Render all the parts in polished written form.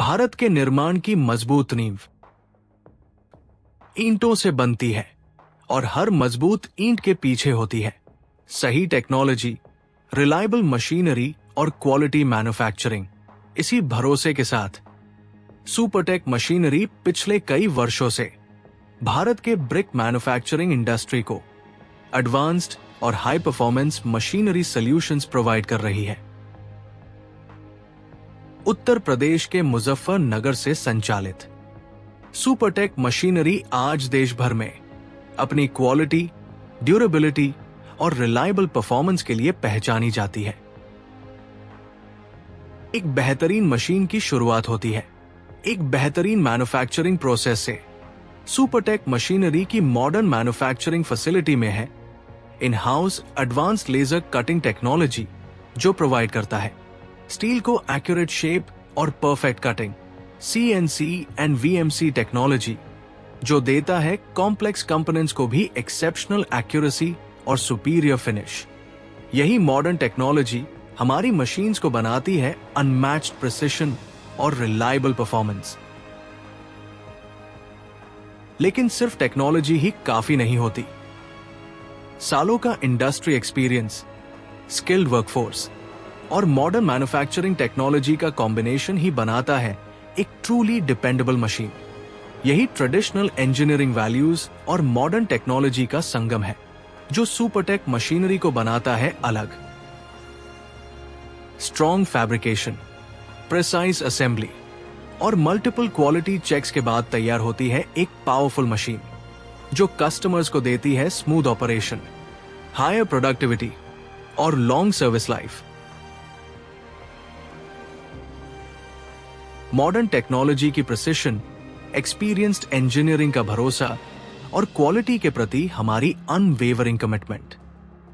भारत के निर्माण की मजबूत नींव ईंटों से बनती है और हर मजबूत ईंट के पीछे होती है सही टेक्नोलॉजी, रिलायबल मशीनरी और क्वालिटी मैन्युफैक्चरिंग। इसी भरोसे के साथ सुपरटेक मशीनरी पिछले कई वर्षों से भारत के ब्रिक मैन्युफैक्चरिंग इंडस्ट्री को एडवांस्ड और high performance machinery solutions provide कर रही है। उत्तर प्रदेश के मुजफ्फरनगर से संचालित सुपरटेक मशीनरी आज देश भर में अपनी क्वालिटी, ड्यूरेबिलिटी और रिलायबल परफॉर्मेंस के लिए पहचानी जाती है। एक बेहतरीन मशीन की शुरुआत होती है एक बेहतरीन मैन्युफैक्चरिंग प्रोसेस से। सुपरटेक मशीनरी की मॉडर्न मैन्युफैक्चरिंग फैसिलिटी में है in house advanced laser cutting technology, जो प्रोवाइड करता है स्टील को एक्यूरेट शेप और perfect cutting, CNC and VMC technology, जो देता है कॉम्प्लेक्स कंपोनेंट्स को भी एक्सेप्शनल एक्यूरेसी और सुपीरियर फिनिश। यही मॉडर्न टेक्नोलॉजी हमारी मशीन्स को बनाती है अनमैच्ड प्रिसिशन और रिलायबल परफॉर्मेंस। लेकिन सिर्फ टेक्नोलॉजी ही काफी नहीं होती। सालों का इंडस्ट्री एक्सपीरियंस, स्किल्ड वर्कफोर्स और मॉडर्न मैन्युफैक्चरिंग टेक्नोलॉजी का कॉम्बिनेशन ही बनाता है एक ट्रूली डिपेंडेबल मशीन। यही ट्रेडिशनल इंजीनियरिंग वैल्यूज और मॉडर्न टेक्नोलॉजी का संगम है जो सुपरटेक मशीनरी को बनाता है अलग। स्ट्रॉन्ग फैब्रिकेशन, प्रिसाइज असेंबली और मल्टीपल क्वालिटी चेक्स के बाद तैयार होती है एक पावरफुल मशीन जो कस्टमर्स को देती है स्मूथ ऑपरेशन, हायर प्रोडक्टिविटी और long service life. Modern technology की प्रिसिशन, एक्सपीरियंस्ड इंजीनियरिंग का भरोसा और क्वालिटी के प्रति हमारी अनवेवरिंग कमिटमेंट,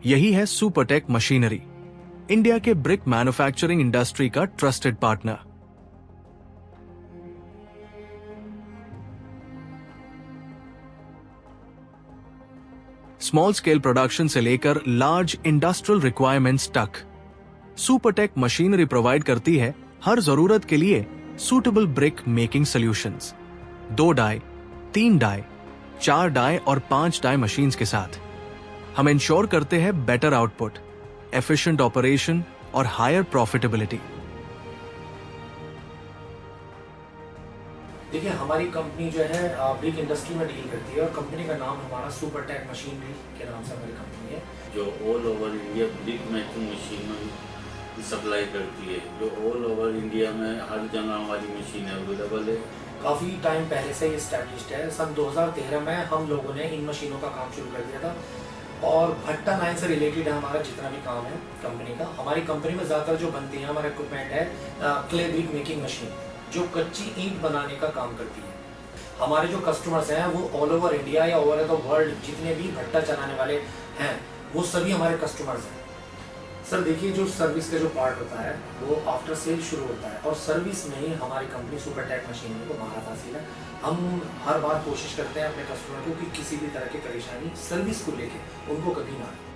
यही है सुपरटेक मशीनरी, इंडिया के ब्रिक मैन्युफैक्चरिंग इंडस्ट्री का trusted partner. Small scale production से लेकर लार्ज इंडस्ट्रियल रिक्वायरमेंट्स तक सुपरटेक मशीनरी प्रोवाइड करती है हर जरूरत के लिए suitable brick making solutions. 2 die, 3 die, 4 die और 5 डाई मशीन्स के साथ हम इंश्योर करते हैं बेटर आउटपुट, एफिशिएंट ऑपरेशन और हायर प्रॉफिटेबिलिटी। देखिए, हमारी कंपनी जो है ब्रिक इंडस्ट्री में डील करती है और कंपनी का नाम हमारा सुपरटेक मशीनरी के नाम से हमारी कंपनी है, जो all over India brick making machine supply करती है, जो ऑल ओवर इंडिया में हर जगह हमारी मशीन अवेलेबल है। काफ़ी टाइम पहले से इस्टेब्लिश्ड है। सन 2013 में हम लोगों ने इन मशीनों का काम शुरू कर दिया था और भट्टा लाइन से रिलेटेड है हमारा जितना भी काम है कंपनी का। हमारी कंपनी में ज़्यादातर जो बनती है हमारा इक्विपमेंट है क्ले ब्रिक मेकिंग मशीन, जो कच्ची ईंट बनाने का काम करती है। हमारे जो कस्टमर्स हैं वो ऑल ओवर इंडिया या ओवर द वर्ल्ड जितने भी भट्टा चलाने वाले हैं वो सभी हमारे कस्टमर्स हैं। सर देखिए, जो सर्विस का जो पार्ट होता है वो आफ्टर सेल शुरू होता है और सर्विस में ही हमारी कंपनी सुपरटेक मशीनरी को महारत हासिल है। हम हर बार कोशिश करते हैं अपने कस्टमर को कि किसी भी तरह की परेशानी सर्विस को लेके उनको कभी ना आए।